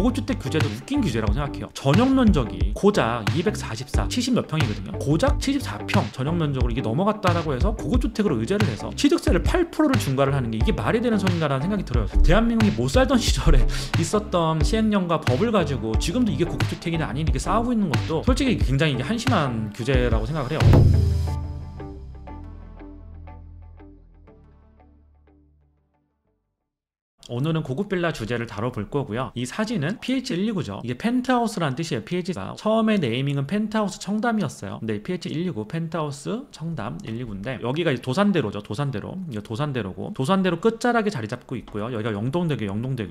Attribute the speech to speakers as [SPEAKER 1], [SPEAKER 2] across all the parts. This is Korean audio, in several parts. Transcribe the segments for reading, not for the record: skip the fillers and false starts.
[SPEAKER 1] 고급주택 규제도 웃긴 규제라고 생각해요. 전용 면적이 고작 244, 70몇 평이거든요. 고작 74평 전용 면적으로 이게 넘어갔다라고 해서 고급주택으로 의제를 해서 취득세를 8%를 중과를 하는 게 이게 말이 되는 소린가라는 생각이 들어요. 대한민국이 못 살던 시절에 있었던 시행령과 법을 가지고 지금도 이게 고급주택이냐 아니냐 이렇게 싸우고 있는 것도 솔직히 굉장히 이게 한심한 규제라고 생각을 해요. 오늘은 고급 빌라 주제를 다뤄볼 거고요. 이 사진은 PH129죠. 이게 펜트하우스라는 뜻이에요. PH가 처음에 네이밍은 펜트하우스 청담이었어요. 근데 PH129 펜트하우스 청담 129인데 여기가 도산대로죠. 도산대로. 이거 도산대로고 도산대로 끝자락에 자리 잡고 있고요. 여기가 영동대교,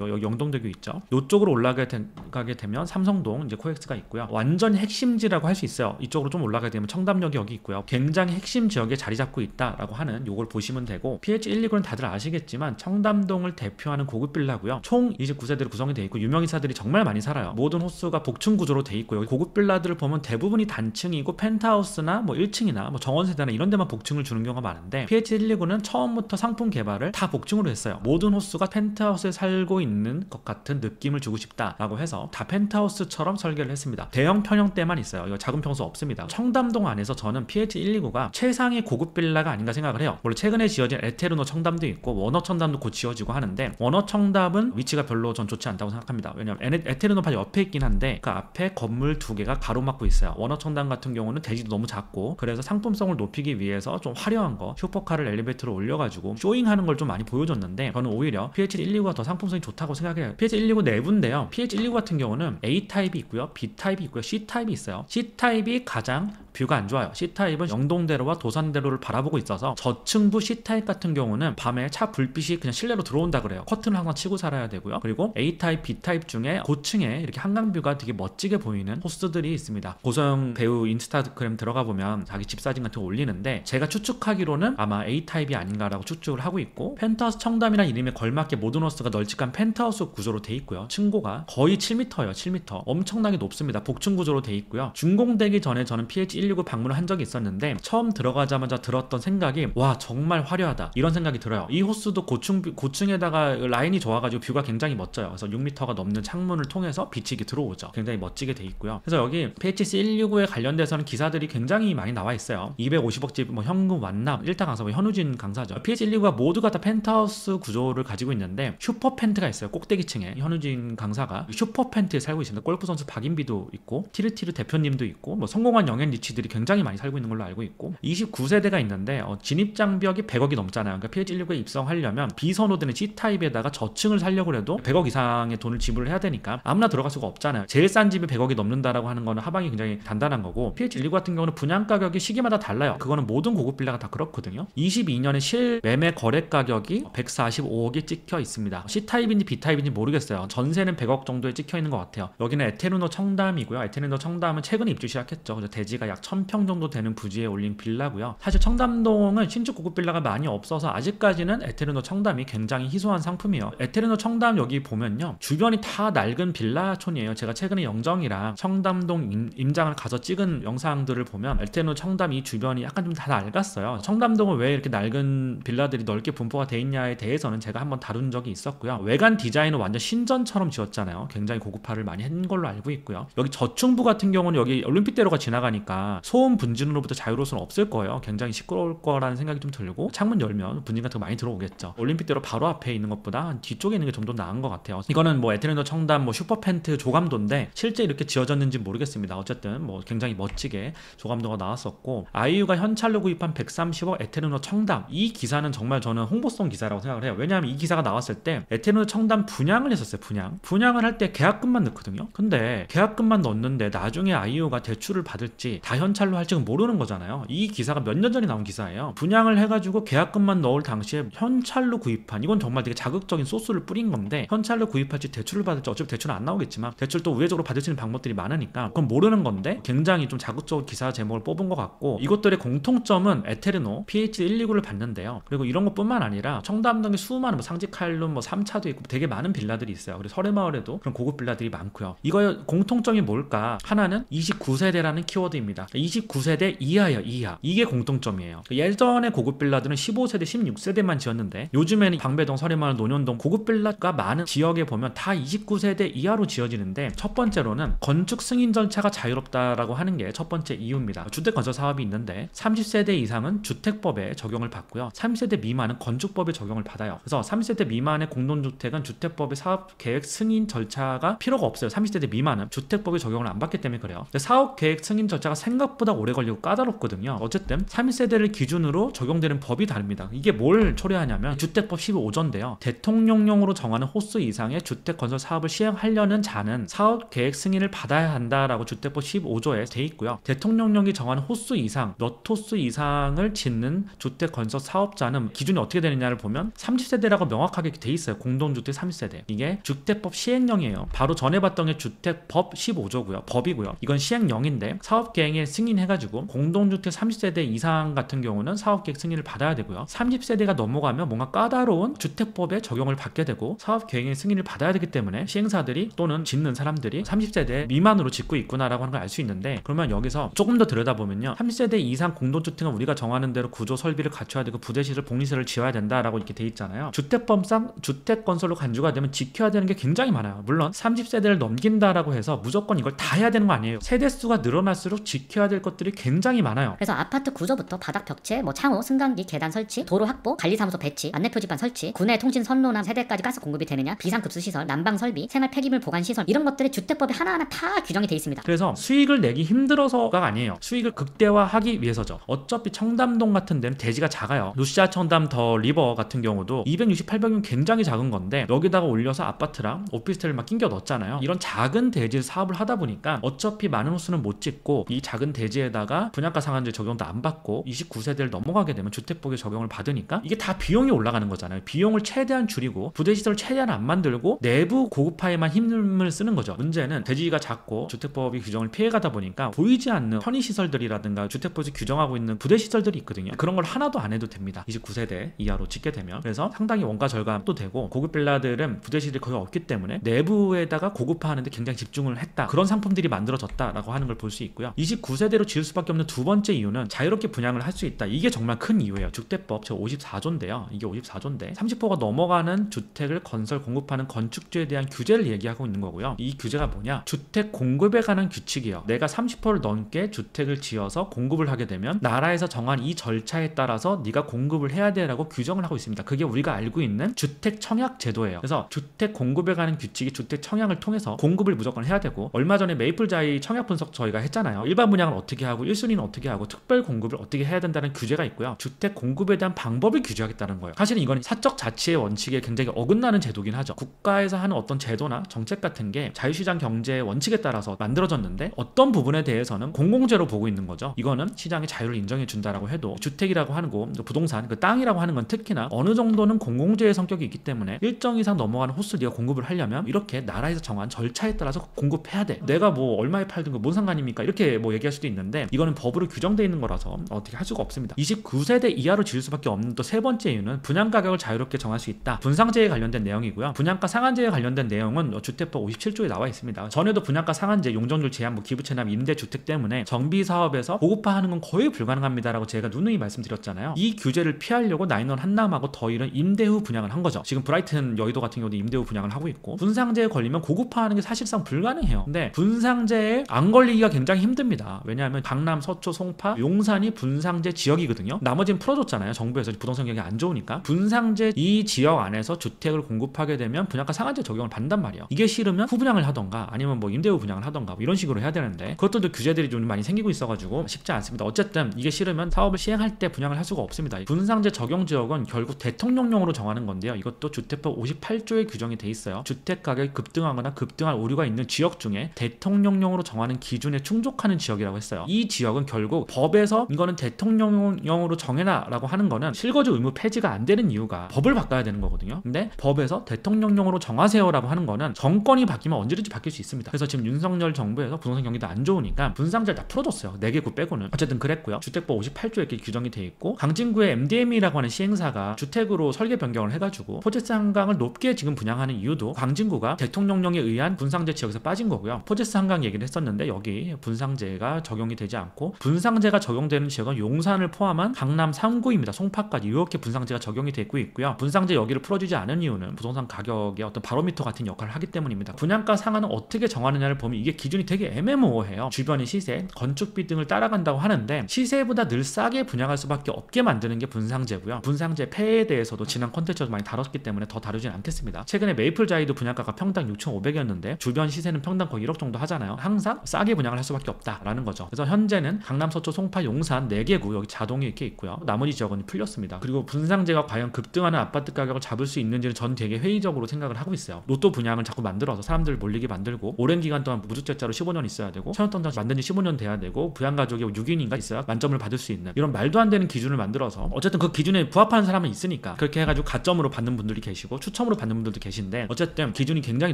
[SPEAKER 1] 여기 영동대교 있죠. 이쪽으로 올라가게 되면 삼성동 이제 코엑스가 있고요. 완전 핵심지라고 할 수 있어요. 이쪽으로 좀 올라가게 되면 청담역이 여기 있고요. 굉장히 핵심 지역에 자리 잡고 있다라고 하는 요걸 보시면 되고 PH129는 다들 아시겠지만 청담동을 대표하는 고급 빌라고요. 총 29세대로 구성이 되어 있고 유명인사들이 정말 많이 살아요. 모든 호수가 복층 구조로 되어 있고요. 고급 빌라들을 보면 대부분이 단층이고 펜트하우스나 뭐 1층이나 뭐 정원세대나 이런 데만 복층을 주는 경우가 많은데 PH129는 처음부터 상품 개발을 다 복층으로 했어요. 모든 호수가 펜트하우스에 살고 있는 것 같은 느낌을 주고 싶다라고 해서 다 펜트하우스처럼 설계를 했습니다. 대형 평형대만 있어요. 이거 작은 평수 없습니다. 청담동 안에서 저는 PH129가 최상의 고급 빌라가 아닌가 생각을 해요. 물론 최근에 지어진 에테르노 청담도 있고 워너 청담도 곧 지어지고 하는데 워너 청담은 위치가 별로 전 좋지 않다고 생각합니다. 왜냐면 에테르노 바로 옆에 있긴 한데 그 앞에 건물 두 개가 가로막고 있어요. 워너 청담 같은 경우는 대지도 너무 작고 그래서 상품성을 높이기 위해서 좀 화려한 거 슈퍼카를 엘리베이터로 올려가지고 쇼잉하는 걸 좀 많이 보여줬는데 저는 오히려 PH129가 더 상품성이 좋다고 생각해요. PH129 내부인데요. PH129 같은 경우는 A타입이 있고요. B타입이 있고요. C타입이 있어요. C타입이 가장 뷰가 안 좋아요. C타입은 영동대로와 도산대로를 바라보고 있어서 저층부 C타입 같은 경우는 밤에 차 불빛이 그냥 실내로 들어온다 그래요. 커튼을 항상 치고 살아야 되고요. 그리고 A타입, B타입 중에 고층에 이렇게 한강뷰가 되게 멋지게 보이는 호스들이 있습니다. 고소영 배우 인스타그램 들어가 보면 자기 집 사진 같은 거 올리는데 제가 추측하기로는 아마 A타입이 아닌가라고 추측을 하고 있고 펜트하우스 청담이라는 이름에 걸맞게 모든 호스가 널찍한 펜트하우스 구조로 돼 있고요. 층고가 거의 7m예요. 7m. 엄청나게 높습니다. 복층 구조로 돼 있고요. 준공되기 전에 저는 PH129 방문을 한 적이 있었는데 처음 들어가자마자 들었던 생각이 와 정말 화려하다 이런 생각이 들어요. 이 호스도 고층에다가 라인이 좋아가지고 뷰가 굉장히 멋져요. 그래서 6m가 넘는 창문을 통해서 빛이 들어오죠. 굉장히 멋지게 돼 있고요. 그래서 여기 PHC129에 관련돼서는 기사들이 굉장히 많이 나와 있어요. 250억 집 뭐 현금 완납 1타 강사 뭐 현우진 강사죠. PH129가 모두가 다 펜트하우스 구조를 가지고 있는데 슈퍼펜트가 있어요. 꼭대기층에 현우진 강사가 슈퍼펜트에 살고 있습니다. 골프 선수 박인비도 있고 티르티르 대표님도 있고 뭐 성공한 영앤 리치들이 굉장히 많이 살고 있는 걸로 알고 있고 29세대가 있는데 진입장벽이 100억이 넘잖아요. 그러니까 PH129에 입성하려면 B선호되는 C타입에다가 저층을 살려고 해도 100억 이상의 돈을 지불을 해야 되니까 아무나 들어갈 수가 없잖아요. 제일 싼 집이 100억이 넘는다라고 하는 거는 하방이 굉장히 단단한 거고 PH129 같은 경우는 분양 가격이 시기마다 달라요. 그거는 모든 고급 빌라가 다 그렇거든요. 22년에 실매매 거래 가격이 145억이 찍혀 있습니다. C타입인지 B타입인지 모르겠어요. 전세는 100억 정도에 찍혀 있는 것 같아요. 여기는 에테르노 청담이고요. 에테르노 청담은 최근에 입주 시작했죠. 그래서 대지가 약 1000평 정도 되는 부지에 올린 빌라고요. 사실 청담동은 신축 고급 빌라가 많이 없어서 아직까지는 에테르노 청담이 굉장히 희소한 상품이에요. 에테르노 청담 여기 보면요. 주변이 다 낡은 빌라촌이에요. 제가 최근에 영정이랑 청담동 임장을 가서 찍은 영상들을 보면 에테르노 청담 이 주변이 약간 좀 다 낡았어요. 청담동은 왜 이렇게 낡은 빌라들이 넓게 분포가 돼 있냐에 대해서는 제가 한번 다룬 적이 있었고요. 외관 디자인은 완전 신전처럼 지었잖아요. 굉장히 고급화를 많이 한 걸로 알고 있고요. 여기 저층부 같은 경우는 여기 올림픽대로가 지나가니까 소음 분진으로부터 자유로울 수는 없을 거예요. 굉장히 시끄러울 거라는 생각이 좀 들고 창문 열면 분진 같은 거 많이 들어오겠죠. 올림픽대로 바로 앞에 있는 것보다 뒤쪽에 있는 게 좀 더 나은 것 같아요. 이거는 뭐 에테르노 청담 뭐 슈퍼펜트 조감도인데 실제 이렇게 지어졌는지 모르겠습니다. 어쨌든 뭐 굉장히 멋지게 조감도가 나왔었고 아이유가 현찰로 구입한 130억 에테르노 청담 이 기사는 정말 저는 홍보성 기사라고 생각을 해요. 왜냐하면 이 기사가 나왔을 때 에테르노 청담 분양을 했었어요. 분양을 할 때 계약금만 넣거든요. 근데 계약금만 넣었는데 나중에 아이유가 대출을 받을지 다 현찰로 할지는 모르는 거잖아요. 이 기사가 몇 년 전에 나온 기사예요. 분양을 해가지고 계약금만 넣을 당시에 현찰로 구입한 이건 정말 되게 자극적인 소스를 뿌린 건데 현찰로 구입할지 대출을 받을지 어차피 대출은 안 나오겠지만 대출 또 우회적으로 받을 수 있는 방법들이 많으니까 그건 모르는 건데 굉장히 좀 자극적인 기사 제목을 뽑은 것 같고 이것들의 공통점은 에테르노 PH129를 봤는데요. 그리고 이런 것뿐만 아니라 청담동에 수많은 뭐 상지칼룸 뭐 3차도 있고 되게 많은 빌라들이 있어요. 그리고 설해마을에도 그런 고급 빌라들이 많고요. 이거의 공통점이 뭘까? 하나는 29세대라는 키워드입니다. 29세대 이하예요. 이하. 이게 공통점이에요. 예전에 고급 빌라들은 15세대, 16세대만 지었는데 요즘에는 방배동, 서리마을, 논현동 고급 빌라가 많은 지역에 보면 다 29세대 이하로 지어지는데, 첫 번째로는 건축 승인 절차가 자유롭다라고 하는 게 첫 번째 이유입니다. 주택 건설 사업이 있는데 30세대 이상은 주택법에 적용을 받고요, 30세대 미만은 건축법에 적용을 받아요. 그래서 30세대 미만의 공동주택은 주택법의 사업계획 승인 절차가 필요가 없어요. 30세대 미만은 주택법에 적용을 안 받기 때문에 그래요. 사업계획 승인 절차가 생각보다 오래 걸리고 까다롭거든요. 어쨌든 30세대를 기준으로 적용되는 법이 다릅니다. 이게 뭘 초래하냐면 주택법 15조인데요. 대통령령으로 정하는 호수 이상의 주택 건설 사업을 시행하려는 자는 사업계획 승인을 받아야 한다라고 주택법 15조에 돼 있고요. 대통령령이 정하는 호수 이상, 몇 호수 이상을 짓는 주택 건설 사업자는 기준이 어떻게 되느냐를 보면 30세대라고 명확하게 돼 있어요. 공동주택 30세대. 이게 주택법 시행령이에요. 바로 전에 봤던 게 주택법 15조고요. 법이고요. 이건 시행령인데 사업계획에 승인해가지고 공동주택 30세대 이상 같은 경우는 사업계획 승인을 받아야 되고요. 30세대가 넘어가면 뭔가 까다로운 주택법에 적용을 받게 되고 사업계획의 승인을 받아야 되기 때문에 시행사들이 또는 짓는 사람들이 30세대 미만으로 짓고 있구나라고 하는 걸 알 수 있는데, 그러면 여기서 조금 더 들여다보면요, 30세대 이상 공동주택은 우리가 정하는 대로 구조 설비를 갖춰야 되고 부대시설, 복리시설을 지어야 된다라고 이렇게 돼 있잖아요. 주택법상 주택 건설로 간주가 되면 지켜야 되는 게 굉장히 많아요. 물론 30세대를 넘긴다라고 해서 무조건 이걸 다 해야 되는 거 아니에요. 세대수가 늘어날수록 지켜야 될 것들이 굉장히 많아요.
[SPEAKER 2] 그래서 아파트 구조부터 바닥 벽체, 창호, 승강기, 계단 설치, 도로 확보, 관리사무소 배치, 안내표지판 설치, 구내 통신 선로나 세대까지 가스 공급이 되느냐, 비상급수 시설, 난방 설비, 생활 폐기물 보관 시설, 이런 것들이 주택법에 하나하나 다 규정이 돼 있습니다.
[SPEAKER 1] 그래서 수익을 내기 힘들어서가 아니에요. 수익을 극대화하기 위해서죠. 어차피 청담동 같은 데는 대지가 작아요. 루시아 청담 더 리버 같은 경우도 268평이면 굉장히 작은 건데 여기다가 올려서 아파트랑 오피스텔을 막 끼겨 넣었잖아요. 이런 작은 대지 사업을 하다 보니까 어차피 많은 호수는 못 짓고 이 작은 대지에다가 분양가 상한제 적용도 안 받고 29세대를 넘어가게 되면 주택법에 적용을 받으니까 이게 다 비용이 올라가는 거잖아요. 비용을 최대한 줄이고 부대시설을 최대한 안 만들고 내부 고급화에만 힘을 쓰는 거죠. 문제는 대지가 작고 주택법이 규정을 피해가다 보니까 보이지 않는 편의시설들이라든가 주택법이 규정하고 있는 부대시설들이 있거든요. 그런 걸 하나도 안 해도 됩니다. 29세대 이하로 짓게 되면. 그래서 상당히 원가 절감도 되고, 고급 빌라들은 부대시설이 거의 없기 때문에 내부에다가 고급화하는데 굉장히 집중을 했다. 그런 상품들이 만들어졌다라고 하는 걸 볼 수 있고요. 29세대로 지을 수밖에 없는 두 번째 이유는 자유롭게 분양을 할 수 있다. 이게 정말 큰 이유예요. 주택법 제 54조인데요. 이게 54조인데 30호가 넘어가는 주택을 건설 공급하는 건축주에 대한 규제를 얘기하고 있는 거고요. 이 규제가 뭐냐? 주택 공급에 관한 규칙이에요. 내가 30호를 넘게 주택을 지어서 공급을 하게 되면 나라에서 정한 이 절차에 따라서 네가 공급을 해야 돼라고 규정을 하고 있습니다. 그게 우리가 알고 있는 주택 청약 제도예요. 그래서 주택 공급에 관한 규칙이 주택 청약을 통해서 공급을 무조건 해야 되고, 얼마 전에 메이플자이 청약 분석 저희가 했잖아요. 일반 분양을 어떻게 하고 1순위는 어떻게 하고 특별 공급을 어떻게 해야 된다는 규제가 있고요. 주택 공급에 대한 방법을 규제하겠다는 거예요. 사실은 이건 사적 자치의 원칙에 굉장히 어긋나는 제도긴 하죠. 국가에서 하는 어떤 제도나 정책 같은 게 자유시장 경제의 원칙에 따라서 만들어졌는데 어떤 부분에 대해서는 공공재로 보고 있는 거죠. 이거는 시장의 자유를 인정해 준다라고 해도 주택이라고 하는 거, 부동산, 그 땅이라고 하는 건 특히나 어느 정도는 공공재의 성격이 있기 때문에 일정 이상 넘어가는 호수를 네가 공급을 하려면 이렇게 나라에서 정한 절차에 따라서 공급해야 돼. 내가 뭐 얼마에 팔든 거 뭔 상관입니까? 이렇게 뭐 얘기할 수도 있는데 이거는 법으로 규정되어 있는 거라서 어떻게 할 수가 없습니다. 29세대 이하로 지을 수밖에 없는 또 세 번째 이유는 분양 가격을 자유롭게 정할 수 있다. 분상제에 관련된 내용이고요. 분양가 상한제에 관련된 내용은 주택법 57조에 나와 있습니다. 전에도 분양가 상한제, 용적률 제한, 기부채납, 임대주택 때문에 정비사업에서 고급화하는 건 거의 불가능합니다라고 제가 누누이 말씀드렸잖아요. 이 규제를 피하려고 나인원 한남하고 더일은 임대 후 분양을 한 거죠. 지금 브라이튼 여의도 같은 경우도 임대 후 분양을 하고 있고, 분상제에 걸리면 고급화하는 게 사실상 불가능해요. 근데 분상제에 안 걸리기가 굉장히 힘듭니다. 왜냐하면 강남, 서초, 송파, 용산이 분상제 지역이거든요. 나머지는 풀어줬잖아요. 정부에서 부동산 경기가 안 좋으니까. 분상제 이 지역 안에서 주택을 공급하게 되면 분양가 상한제 적용을 받는단 말이에요. 이게 싫으면 후분양을 하던가 아니면 뭐 임대 후 분양을 하던가 뭐 이런 식으로 해야 되는데 그것들도 규제들이 좀 많이 생기고 있어가지고 쉽지 않습니다. 어쨌든 이게 싫으면 사업을 시행할 때 분양을 할 수가 없습니다. 분상제 적용 지역은 결국 대통령령으로 정하는 건데요. 이것도 주택법 58조에 규정이 돼 있어요. 주택 가격이 급등하거나 급등할 우려가 있는 지역 중에 대통령령으로 정하는 기준에 충족하는 지역이라고 했어요. 이 지역은 결국 법에서 이거는 대통령령으로 정해라라고 하는 거는 실거주 의무 폐지가 안 되는 이유가 법을 바꿔야 되는 거거든요. 근데 법에서 대통령령으로 정하세요라고 하는 거는 정권이 바뀌면 언제든지 바뀔 수 있습니다. 그래서 지금 윤석열 정부에서 부동산 경기도 안 좋으니까 분상제를 다 풀어줬어요. 4개 구 빼고는. 어쨌든 그랬고요. 주택법 58조에 이렇게 규정이 돼 있고, 강진구의 MDM이라고 하는 시행사가 주택으로 설계 변경을 해가지고 포제스 한강을 높게 지금 분양하는 이유도 강진구가 대통령령에 의한 분상제 지역에서 빠진 거고요. 포제스 한강 얘기를 했었는데 여기 분상제가 분상제가 적용이 되지 않고 분상제가 적용되는 지역은 용산을 포함한 강남 3구입니다. 송파까지 이렇게 분상제가 적용이 되고 있고요. 분상제 여기를 풀어주지 않은 이유는 부동산 가격의 어떤 바로미터 같은 역할을 하기 때문입니다. 분양가 상한은 어떻게 정하느냐를 보면 이게 기준이 되게 애매모호해요. 주변의 시세, 건축비 등을 따라간다고 하는데 시세보다 늘 싸게 분양할 수밖에 없게 만드는 게 분상제고요. 분상제 폐해에 대해서도 지난 콘텐츠에서 많이 다뤘기 때문에 더 다루진 않겠습니다. 최근에 메이플자이도 분양가가 평당 6,500이었는데 주변 시세는 평당 거의 1억 정도 하잖아요. 항상 싸게 분양을 할 수밖에 없다라는 거죠. 그래서 현재는 강남, 서초, 송파, 용산 4개구 여기 자동이 이렇게 있고요. 나머지 지역은 풀렸습니다. 그리고 분상제가 과연 급등하는 아파트 가격을 잡을 수 있는지는 전 되게 회의적으로 생각을 하고 있어요. 로또 분양을 자꾸 만들어서 사람들 몰리게 만들고 오랜 기간 동안 무주택자로 15년 있어야 되고 청약통장 만든 지 15년 돼야 되고 부양가족이 6인인가 있어야 만점을 받을 수 있는 이런 말도 안 되는 기준을 만들어서 어쨌든 그 기준에 부합하는 사람은 있으니까 그렇게 해가지고 가점으로 받는 분들이 계시고 추첨으로 받는 분들도 계신데 어쨌든 기준이 굉장히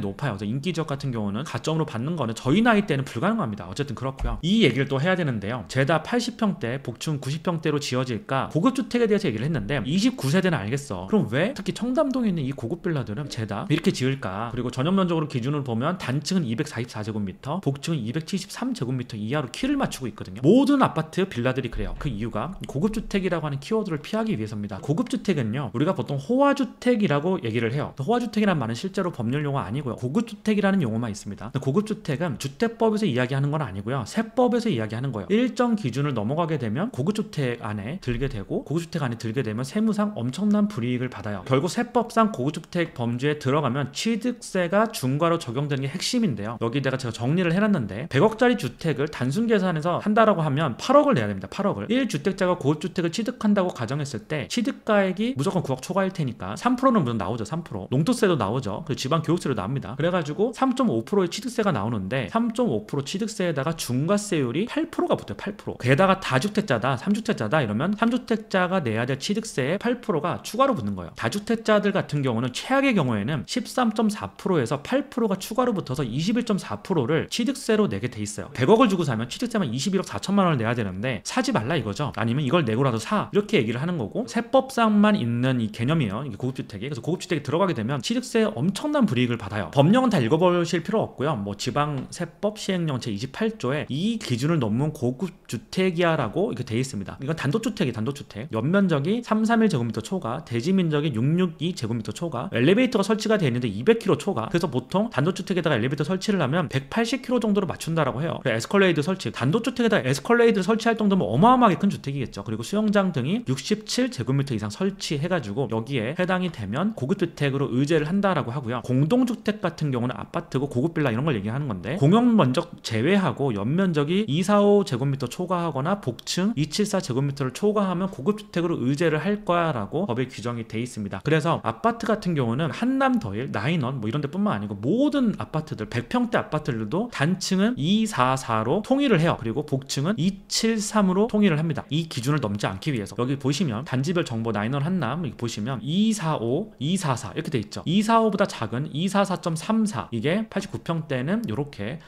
[SPEAKER 1] 높아요. 그래서 인기 지역 같은 경우는 가점으로 받는 거는 저희 나이 때는 불가능합니다. 어쨌든 그렇고요. 이 얘기를 또 해야 되는데요. 제다 80평대, 복층 90평대로 지어질까 고급주택에 대해서 얘기를 했는데 29세대는 알겠어. 그럼 왜 특히 청담동에 있는 이 고급 빌라들은 제다 이렇게 지을까? 그리고 전형면적으로 기준을 보면 단층은 244제곱미터, 복층은 273제곱미터 이하로 키를 맞추고 있거든요. 모든 아파트 빌라들이 그래요. 그 이유가 고급주택이라고 하는 키워드를 피하기 위해서입니다. 고급주택은요, 우리가 보통 호화주택이라고 얘기를 해요. 호화주택이라는 말은 실제로 법률 용어 아니고요. 고급주택이라는 용어만 있습니다. 고급주택은 주택법에서 이야기하는 건 아니고요. 세법에서 이야기하는 거예요. 일정 기준을 넘어가게 되면 고급주택 안에 들게 되고 고급주택 안에 들게 되면 세무상 엄청난 불이익을 받아요. 결국 세법상 고급주택 범주에 들어가면 취득세가 중과로 적용되는 게 핵심인데요. 여기다가 제가 정리를 해놨는데 100억짜리 주택을 단순 계산해서 한다라고 하면 8억을 내야 됩니다. 8억을 1주택자가 고급주택을 취득한다고 가정했을 때 취득가액이 무조건 9억 초과일 테니까 3%는 물론 나오죠. 3% 농토세도 나오죠. 그리고 지방교육세도 나옵니다. 그래가지고 3.5%의 취득세가 나오는데 3.5% 취득세에다가 중과세율이 8%가 붙어요. 8%. 게다가 다주택자다 3주택자다 이러면 3주택자가 내야 될 취득세의 8%가 추가로 붙는 거예요. 다주택자들 같은 경우는 최악의 경우에는 13.4%에서 8%가 추가로 붙어서 21.4%를 취득세로 내게 돼 있어요. 100억을 주고 사면 취득세만 21억 4천만 원을 내야 되는데 사지 말라 이거죠. 아니면 이걸 내고라도 사 이렇게 얘기를 하는 거고 세법상만 있는 이 개념이에요. 이게 고급주택이. 그래서 고급주택에 들어가게 되면 취득세에 엄청난 불이익을 받아요. 법령은 다 읽어보실 필요 없고요. 뭐 지방세법 시행령 제28조에 이 기준을 넘는 고급주택이야 라고 이렇게 돼 있습니다. 이건 단독주택이 단독주택. 연면적이 331제곱미터 초과, 대지면적이 662제곱미터 초과, 엘리베이터가 설치가 되어 있는데 200km 초과. 그래서 보통 단독주택에다가 엘리베이터 설치를 하면 180km 정도로 맞춘다라고 해요. 그리고 에스컬레이드 설치, 단독주택에다가 에스컬레이드를 설치할 정도면 어마어마하게 큰 주택이겠죠. 그리고 수영장 등이 67제곱미터 이상 설치해가지고 여기에 해당이 되면 고급주택으로 의제를 한다라고 하고요. 공동주택 같은 경우는 아파트고 고급빌라 이런 걸 얘기하는 건데 공용면적 제외하고 연면적이 245제곱미터 초과하거나 복층 274제곱미터를 초과하면 고급주택으로 의제를 할 거야 라고 법에 규정이 돼 있습니다. 그래서 아파트 같은 경우는 한남, 더힐, 나인원 뭐 이런 데뿐만 아니고 모든 아파트들 100평대 아파트들도 단층은 244로 통일을 해요. 그리고 복층은 273으로 통일을 합니다. 이 기준을 넘지 않기 위해서. 여기 보시면 단지별 정보 나인원 한남 여기 보시면 245, 244 이렇게 돼 있죠. 245보다 작은 244.34 이게 89평대는 이렇게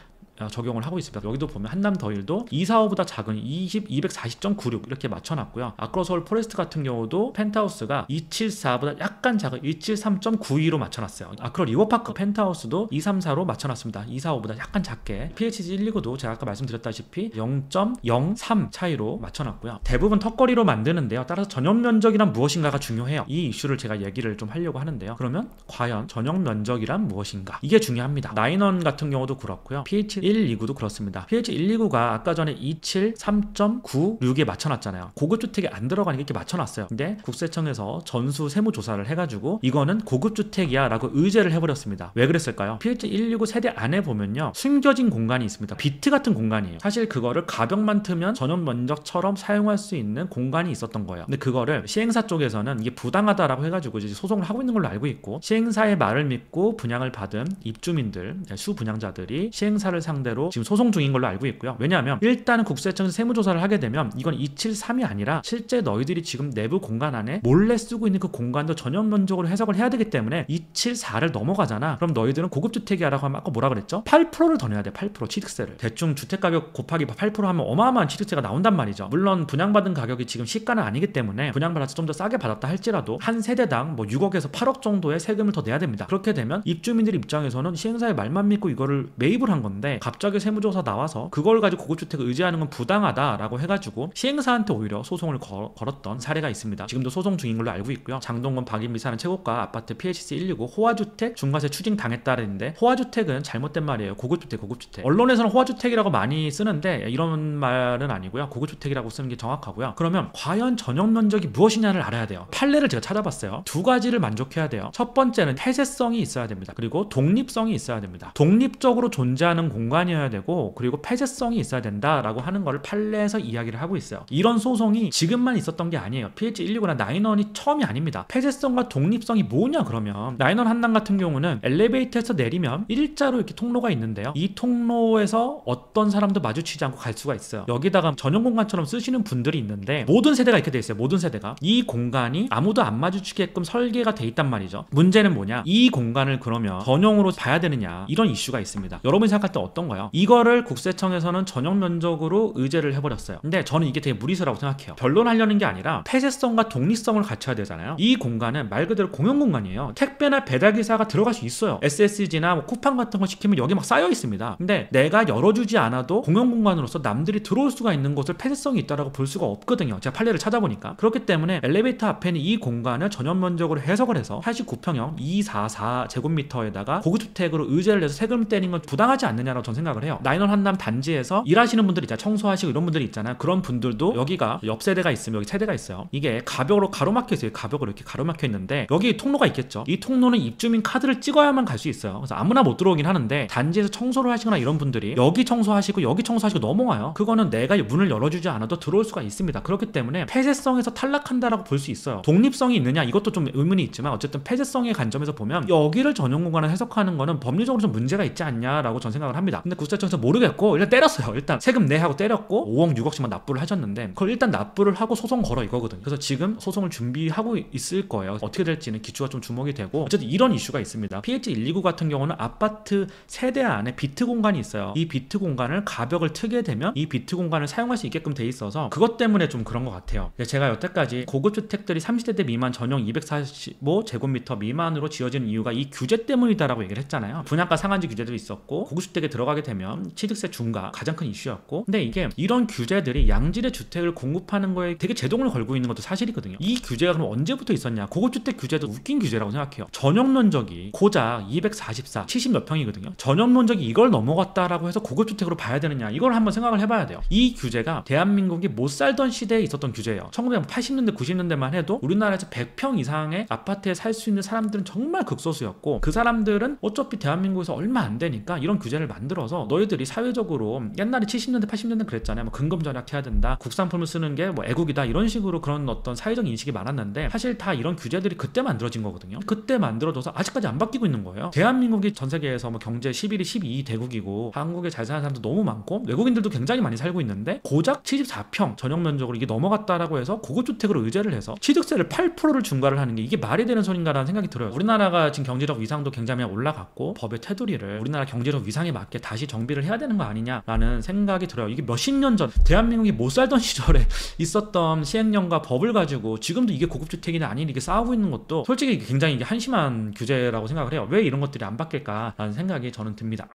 [SPEAKER 1] 적용을 하고 있습니다. 여기도 보면 한남 더힐도 245보다 작은 240.96 이렇게 맞춰놨고요. 아크로서울 포레스트 같은 경우도 펜트하우스가 274보다 약간 작은 273.92로 맞춰놨어요. 아크로 리버파크 펜트하우스도 234로 맞춰놨습니다. 245보다 약간 작게. PHG 129도 제가 아까 말씀드렸다시피 0.03 차이로 맞춰놨고요. 대부분 턱걸이로 만드는데요. 따라서 전용 면적이란 무엇인가가 중요해요. 이 이슈를 제가 얘기를 좀 하려고 하는데요. 그러면 과연 전용 면적이란 무엇인가? 이게 중요합니다. 나인원 같은 경우도 그렇고요. PH 129도 그렇습니다. PH 129가 아까 전에 273.96에 맞춰놨잖아요. 고급주택이 안 들어가니까 이렇게 맞춰놨어요. 근데 국세청에서 전수 세무조사를 해가지고 이거는 고급주택이야 라고 의제를 해버렸습니다. 왜 그랬을까요? PH 129 세대 안에 보면요 숨겨진 공간이 있습니다. 비트 같은 공간이에요. 사실 그거를 가벽만 트면 전용 면적처럼 사용할 수 있는 공간이 있었던 거예요. 근데 그거를 시행사 쪽에서는 이게 부당하다라고 해가지고 이제 소송을 하고 있는 걸로 알고 있고 시행사의 말을 믿고 분양을 받은 입주민들, 수분양자들이 시행사를 상대로 지금 소송 중인 걸로 알고 있고요. 왜냐하면 일단은 국세청에서 세무조사를 하게 되면 이건 273이 아니라 실제 너희들이 지금 내부 공간 안에 몰래 쓰고 있는 그 공간도 전용 면적으로 해석을 해야 되기 때문에 274를 넘어가잖아. 그럼 너희들은 고급주택이야 라고 하면 아까 뭐라 그랬죠? 8%를 더 내야 돼. 8% 취득세를. 대충 주택가격 곱하기 8% 하면 어마어마한 취득세가 나온단 말이죠. 물론 분양받은 가격이 지금 시가는 아니기 때문에 분양받아서 좀 더 싸게 받았다 할지라도 한 세대당 뭐 6억에서 8억 정도의 세금을 더 내야 됩니다. 그렇게 되면 입주민들 입장에서는 시행사의 말만 믿고 이거를 매입을 한 건데 갑자기 세무조사 나와서 그걸 가지고 고급주택을 의지하는 건 부당하다라고 해가지고 시행사한테 오히려 소송을 걸었던 사례가 있습니다. 지금도 소송 중인 걸로 알고 있고요. 장동건 박인비 사는 최고가 아파트 PHC 119 호화주택 중과세 추징 당했다는데, 호화주택은 잘못된 말이에요. 고급주택. 언론에서는 호화주택이라고 많이 쓰는데 이런 말은 아니고요. 고급주택이라고 쓰는 게 정확하고요. 그러면 과연 전용 면적이 무엇이냐를 알아야 돼요. 판례를 제가 찾아봤어요. 두 가지를 만족해야 돼요. 첫 번째는 폐쇄성이 있어야 됩니다. 그리고 독립성이 있어야 됩니다. 독립적으로 존재하는 공간이어야 되고, 그리고 폐쇄성이 있어야 된다라고 하는 거를 판례에서 이야기를 하고 있어요. 이런 소송이 지금만 있었던 게 아니에요. PH119나 9원이 처음이 아닙니다. 폐쇄성과 독립성이 뭐냐 그러면, 9원 한남 같은 경우는 엘리베이터에서 내리면 일자로 이렇게 통로가 있는데요. 이 통로에서 어떤 사람도 마주치지 않고 갈 수가 있어요. 여기다가 전용 공간처럼 쓰시는 분들이 있는데, 모든 세대가 이렇게 돼 있어요. 모든 세대가. 이 공간이 아무도 안 마주치게끔 설계가 돼 있단 말이죠. 문제는 뭐냐, 이 공간을 그러면 전용으로 봐야 되느냐, 이런 이슈가 있습니다. 여러분이 생각할 때 어떤가요? 이거를 국세청에서는 전용 면적으로 의제를 해버렸어요. 근데 저는 이게 되게 무리수라고 생각해요. 변론하려는 게 아니라 폐쇄성과 독립성을 갖춰야 되잖아요. 이 공간은 말 그대로 공용 공간이에요. 택배나 배달기사가 들어갈 수 있어요. SSG나 뭐 쿠팡 같은 거 시키면 여기 막 쌓여 있습니다. 근데 내가 열어주지 않아도 공용 공간으로서 남들이 들어올 수가 있는 곳을 폐쇄성이 있다라고 볼 수가 없거든요. 제가 판례를 찾아보니까. 그렇기 때문에 엘리베이터 앞에는 이 공간을 전용 면적으로 해석을 해서 89평형 244제곱미터에다가 고급주택으로 의제를 해서 세금 떼는 건 부당하지 않느냐라고 저는 생각을 해요. 9원 한남 단지에서 일하시는 분들 있잖아요. 청소하시고 이런 분들이 있잖아요. 그런 분들도 여기가 옆 세대가 있으면 여기 세대가 있어요. 이게 가벽으로 가로막혀 있어요. 가벽으로 이렇게 가로막혀 있는데 여기 통로가 있겠죠. 이 통로는 입주민 카드를 찍어야만 갈 수 있어요. 그래서 아무나 못 들어오긴 하는데, 단지에서 청소를 하시거나 이런 분들이 여기 청소하시고 여기 청소하시고 넘어와요. 그거는 내가 문을 열어주지 않아도 들어올 수가 있습니다. 그렇기 때문에 폐쇄성에서 탈락한다라고 볼 수 있어요. 독립성이 있느냐, 이것도 좀 의문이 있지만 어쨌든 폐쇄성의 관점에서 보면 여기를 전용 공간을 해석하는 거는 법리적으로 좀 문제가 있지 않냐라고 전 생각을 합니다. 근데 국세청에서 모르겠고 일단 때렸어요. 일단 세금 내 하고 때렸고 5억 6억씩만 납부를 하셨는데, 그걸 일단 납부를 하고 소송 걸어 이거거든요. 그래서 지금 소송을 준비하고 있을 거예요. 어떻게 될지는 기추가 좀 주목이 되고, 어쨌든 이런 이슈가 있습니다. PH129 같은 경우는 아파트 세대 안에 비트 공간이 있어요. 이 비트 공간을 가벽을 트게 되면 이 비트 공간을 사용할 수 있게끔 돼 있어서 그것 때문에 좀 그런 것 같아요. 제가 여태까지 고급주택들이 30세대 미만 전용 245제곱미터 미만으로 지어지는 이유가 이 규제 때문이다라고 얘기를 했잖아요. 분양가 상한제 규제도 있었고, 고급주택에 들어가게 되면 취득세 중과 가장 큰 이슈였고, 근데 이게 이런 규제들이 양질의 주택을 공급하는 거에 되게 제동을 걸고 있는 것도 사실이거든요. 이 규제가 그럼 언제부터 있었냐? 고급주택 규제도 웃긴 규제라고 생각해요. 전용 면적이 고작 244, 70몇 평이거든요. 전용 면적이 이걸 넘어갔다라고 해서 고급주택으로 봐야 되느냐? 이걸 한번 생각을 해봐야 돼요. 이 규제가 대한민국이 못 살던 시대에 있었던 규제예요. 1980년대, 90년대만 해도 우리나라에서 100평 이상의 아파트에 살 수 있는 사람들은 정말 극소수였고, 그 사람들은 어차피 대한민국에서 얼마 안 되니까 이런 규제를 만들어서 너희들이 사회적으로, 옛날에 70년대, 80년대 그랬잖아요. 뭐 근검 절약해야 된다, 국산품을 쓰는 게 뭐 애국이다, 이런 식으로 그런 어떤 사회적 인식이 많았는데, 사실 다 이런 규제들이 그때 만들어진 거거든요. 그때 만들어져서 아직까지 안 바뀌고 있는 거예요. 대한민국이 전 세계에서 뭐 경제 11위, 12위 대국이고, 한국에 잘 사는 사람도 너무 많고, 외국인들도 굉장히 많이 살고 있는데, 고작 74평 전용 면적으로 이게 넘어갔다라고 해서 고급주택으로 의제를 해서 취득세를 8%를 중과를 하는 게 이게 말이 되는 소린가라는 생각이 들어요. 우리나라가 지금 경제력 위상도 굉장히 올라갔고, 법의 테두리를 우리나라 경제력 위상에 맞게 다시 정비를 해야 되는 거 아니냐라는 생각이 들어요. 이게 몇십 년 전 대한민국이 못 살던 시절에 있었던 시행령과 법을 가지고 지금도 이게 고급주택이냐 아니냐 이게 싸우고 있는 것도 솔직히 굉장히 이게 한심한 규제라고 생각을 해요. 왜 이런 것들이 안 바뀔까라는 생각이 저는 듭니다.